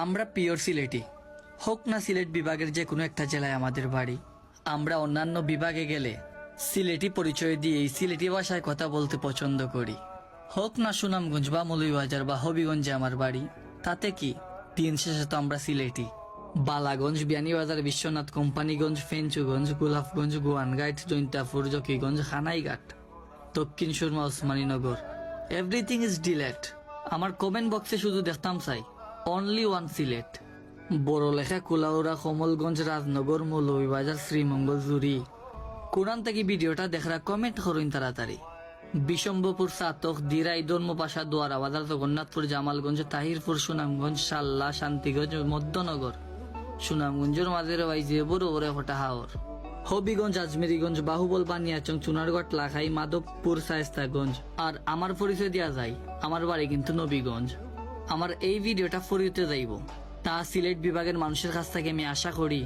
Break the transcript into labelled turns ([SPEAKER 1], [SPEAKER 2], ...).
[SPEAKER 1] আমরা পিওর সিলেটি, হোক না সিলেট বিভাগের যে কোনো একটা জেলায় আমাদের বাড়ি। আমরা অন্যান্য বিভাগে গেলে সিলেটি পরিচয় দিয়েই সিলেটি ভাষায় কথা বলতে পছন্দ করি। হোক না সুনামগঞ্জ বা মৌলভীবাজার বা হবিগঞ্জে আমার বাড়ি, তাতে কি, দিন শেষে তো আমরা Sylheti. Balaganj, Beanibazar, Biswanath, Companiganj, Fenchuganj, Golapganj, Goainghat, Jaintapur, Zakiganj, Kanaighat, Dakshin Surma, Osmaninagar, everything is delete. আমার কমেন্ট বক্সে শুধু দেখতাম চাই অনলি ওয়ান সিলেট। বড়লেখা, কুলাউড়া, কমলগঞ্জ, রাজনগর, মৌলভীবাজার, শ্রীমঙ্গল, জুরি। কোরআন থেকে ভিডিওটা দেখরা কমেন্ট করুন তাড়াতাড়ি। বিশম্বপুর, সাতক, দিরাই, ধর্মপাশা, দোয়ারা বাজার, জগন্নাথপুর, জামালগঞ্জ, তাহিরপুর, সুনামগঞ্জ, সাল্লা, শান্তিগঞ্জ, মধ্যনগর, সুনামগঞ্জের মাঝের বাইজে বড় ওরে হটা হাওর, হবিগঞ্জ, আজমেরিগঞ্জ, বাহুবল, বানিয়াচং, চুনারগড়, লাখাই, মাধবপুর, শায়েস্তাগঞ্জ। আর আমার পরিচয় দেওয়া যায়, আমার বাড়ি কিন্তু নবীগঞ্জ। আমার এই ভিডিওটা ফরিতে যাইব, তা সিলেট বিভাগের মানুষের কাছ থেকে আমি আশা করি